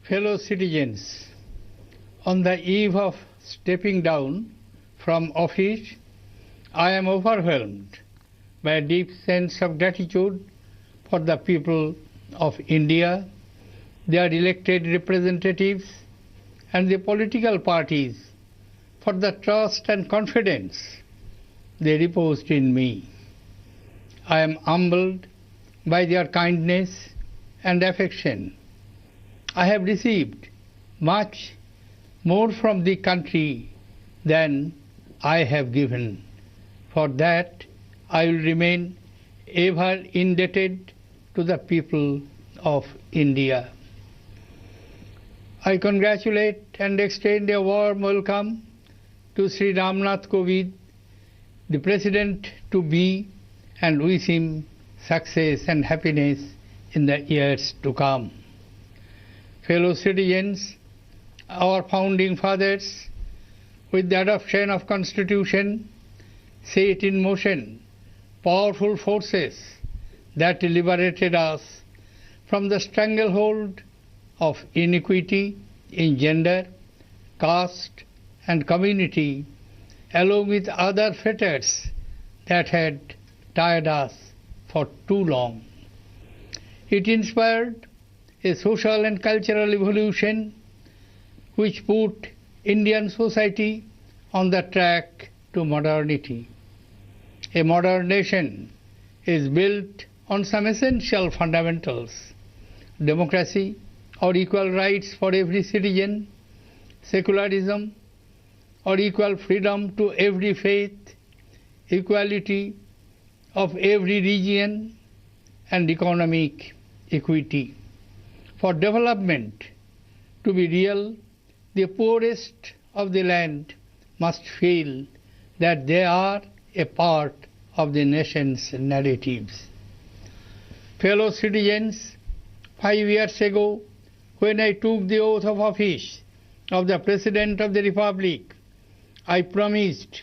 Fellow citizens, on the eve of stepping down from office, I am overwhelmed by a deep sense of gratitude for the people of India, their elected representatives, and the political parties for the trust and confidence they reposed in me. I am humbled by their kindness and affection. I have received much more from the country than I have given. For that, I will remain ever indebted to the people of India. I congratulate and extend a warm welcome to Sri Ramnath Kovind, the President-to-be, and wish him success and happiness in the years to come. Fellow citizens, our founding fathers, with the adoption of Constitution, set in motion powerful forces that liberated us from the stranglehold of inequity in gender, caste, and community, along with other fetters that had tied us for too long. It inspired a social and cultural evolution which put Indian society on the track to modernity. A modern nation is built on some essential fundamentals: democracy or equal rights for every citizen, secularism or equal freedom to every faith, equality of every region, and economic equity. For development to be real, the poorest of the land must feel that they are a part of the nation's narratives. Fellow citizens, 5 years ago, when I took the oath of office of the President of the Republic, I promised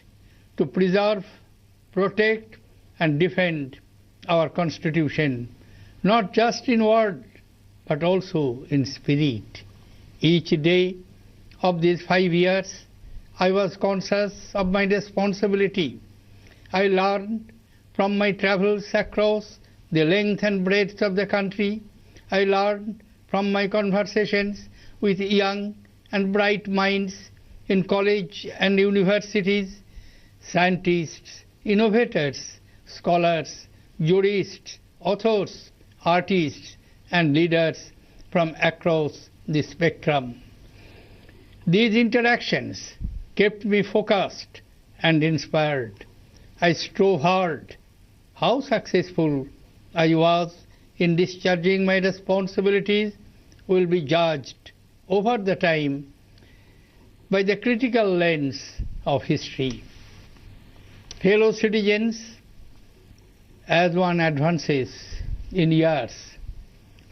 to preserve, protect, and defend our Constitution, not just in word, but also in spirit. Each day of these 5 years, I was conscious of my responsibility. I learned from my travels across the length and breadth of the country. I learned from my conversations with young and bright minds in college and universities, scientists, innovators, scholars, jurists, authors, artists, and leaders from across the spectrum. These interactions kept me focused and inspired. I strove hard. How successful I was in discharging my responsibilities will be judged over the time by the critical lens of history. Fellow citizens, as one advances in years,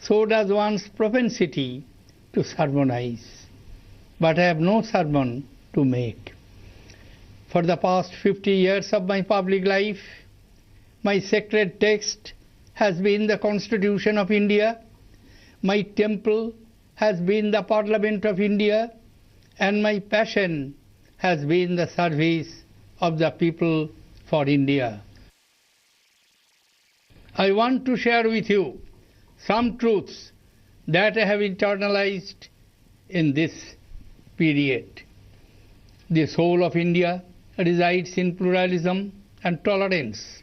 so does one's propensity to sermonize. But I have no sermon to make. For the past 50 years of my public life, my sacred text has been the Constitution of India, my temple has been the Parliament of India, and my passion has been the service of the people for India. I want to share with you some truths that I have internalized in this period. The soul of India resides in pluralism and tolerance.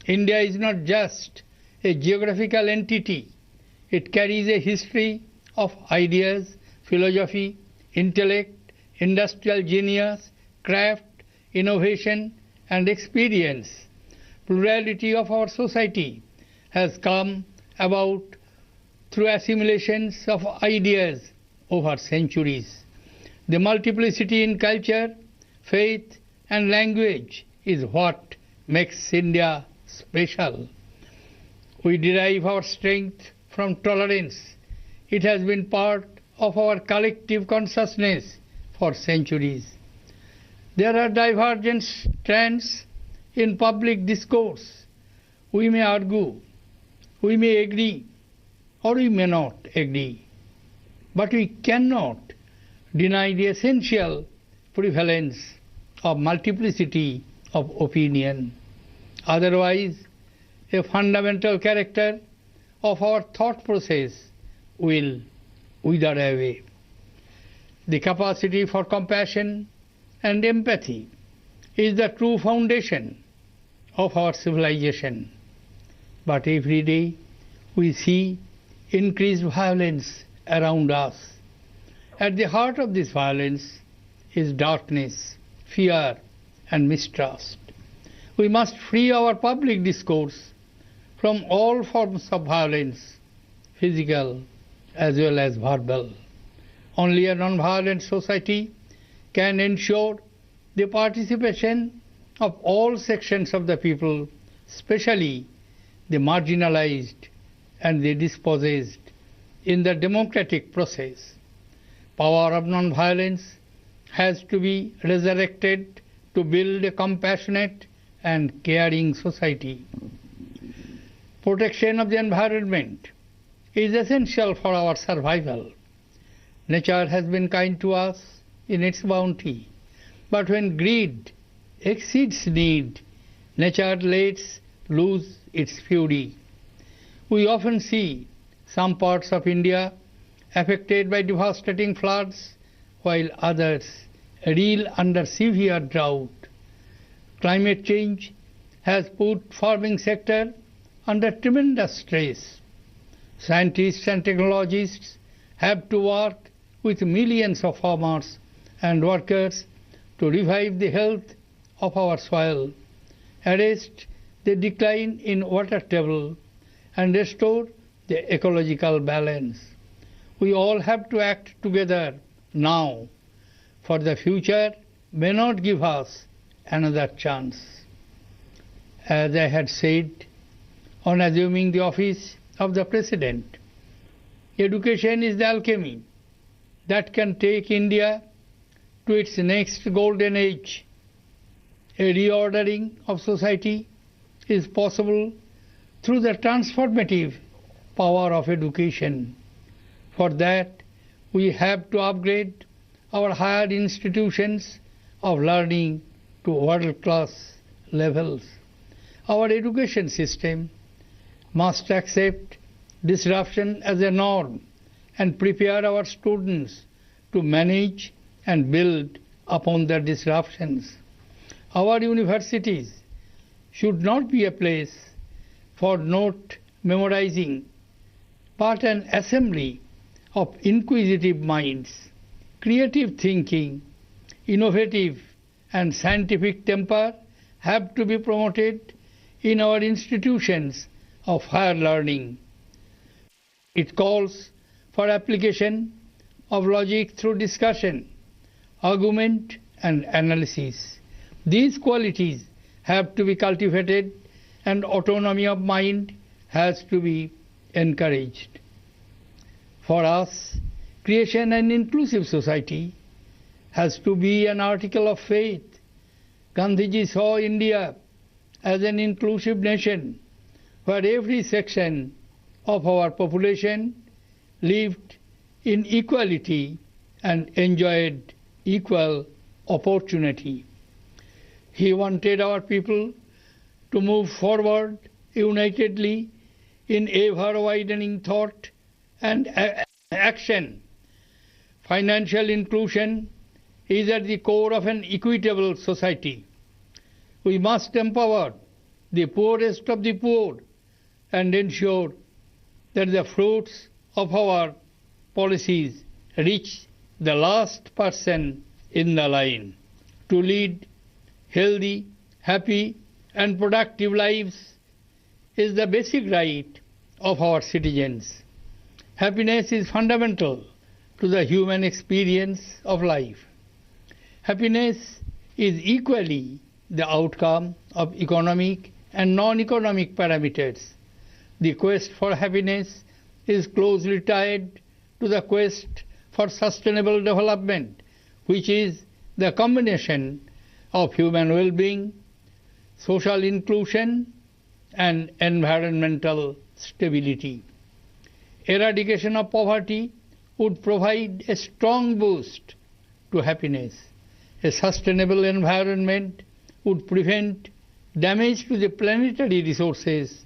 India is not just a geographical entity. It carries a history of ideas, philosophy, intellect, industrial genius, craft, innovation, and experience. Plurality of our society has come about through assimilations of ideas over centuries. The multiplicity in culture, faith, and language is what makes India special. We derive our strength from tolerance. It has been part of our collective consciousness for centuries. There are divergent strands in public discourse. We may argue, we may agree, or we may not agree. But we cannot deny the essential prevalence of multiplicity of opinion. Otherwise, a fundamental character of our thought process will wither away. The capacity for compassion and empathy is the true foundation of our civilization. But every day we see increased violence around us. At the heart of this violence is darkness, fear, and mistrust. We must free our public discourse from all forms of violence, physical as well as verbal. Only a non-violent society can ensure the participation of all sections of the people, especially the marginalized and the dispossessed, in the democratic process. Power of non-violence has to be resurrected to build a compassionate and caring society. Protection of the environment is essential for our survival. Nature has been kind to us in its bounty, but when greed exceeds need, nature lets loose its fury. We often see some parts of India affected by devastating floods, while others reel under severe drought. Climate change has put farming sector under tremendous stress. Scientists and technologists have to work with millions of farmers and workers to revive the health of our soil, arrest the decline in water table, and restore the ecological balance. We all have to act together now, for the future may not give us another chance. As I had said, on assuming the office of the President, education is the alchemy that can take India to its next golden age. A reordering of society is possible through the transformative power of education. For that, we have to upgrade our higher institutions of learning to world-class levels. Our education system must accept disruption as a norm and prepare our students to manage and build upon the disruptions. Our universities should not be a place for note memorizing, but an assembly of inquisitive minds. Creative thinking, innovative and scientific temper have to be promoted in our institutions of higher learning. It calls for application of logic through discussion, argument and analysis. These qualities have to be cultivated and autonomy of mind has to be encouraged. For us, creation an inclusive society has to be an article of faith. Gandhiji saw India as an inclusive nation where every section of our population lived in equality and enjoyed equal opportunity. He wanted our people to move forward unitedly in ever-widening thought and action. Financial inclusion is at the core of an equitable society. We must empower the poorest of the poor and ensure that the fruits of our policies reach the last person in the line. To lead healthy, happy and productive lives is the basic right of our citizens. Happiness is fundamental to the human experience of life. Happiness is equally the outcome of economic and non-economic parameters. The quest for happiness is closely tied to the quest for sustainable development, which is the combination of human well-being, social inclusion, and environmental stability. Eradication of poverty would provide a strong boost to happiness. A sustainable environment would prevent damage to the planetary resources.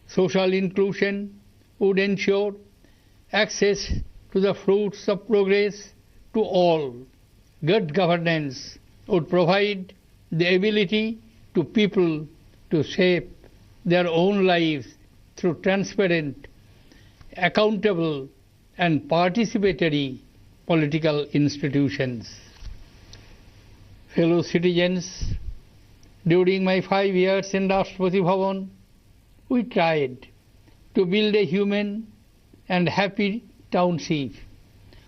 Social inclusion would ensure access to the fruits of progress to all. Good governance would provide the ability to people to shape their own lives through transparent, accountable, and participatory political institutions. Fellow citizens, during my 5 years in Rashtrapati Bhavan, we tried to build a human and happy township.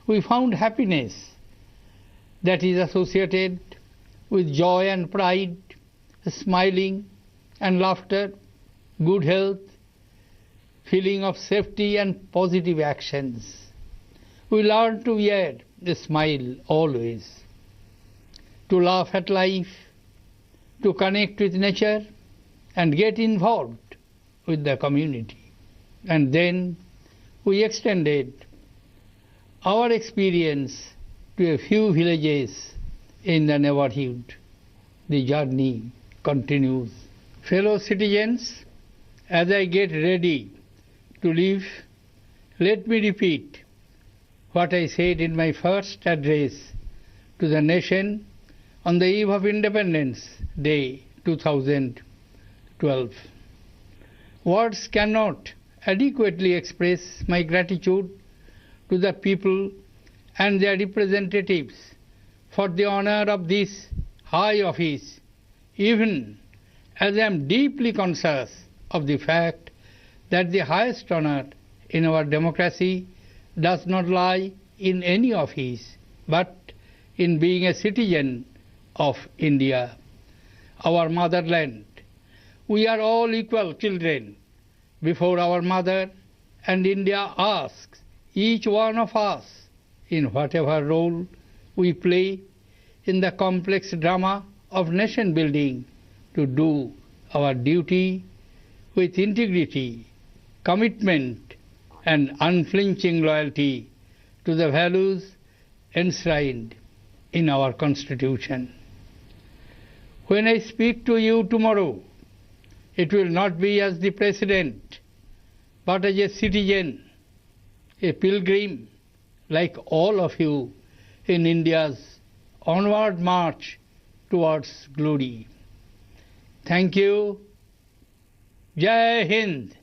We found happiness that is associated with joy and pride, smiling and laughter, good health, feeling of safety and positive actions. We learned to wear a smile always, to laugh at life, to connect with nature and get involved with the community. And then we extended our experience to a few villages in the neighborhood. The journey continues. Fellow citizens, as I get ready to leave, let me repeat what I said in my first address to the nation on the eve of Independence Day 2012. Words cannot adequately express my gratitude to the people and their representatives for the honor of this high office, even as I am deeply conscious of the fact that the highest honor in our democracy does not lie in any office, but in being a citizen of India, our motherland. We are all equal children before our mother, and India asks each one of us, in whatever role we play in the complex drama of nation building, to do our duty with integrity, commitment, and unflinching loyalty to the values enshrined in our Constitution. When I speak to you tomorrow, it will not be as the President, but as a citizen, a pilgrim, like all of you, in India's onward march towards glory. Thank you. Jai Hind.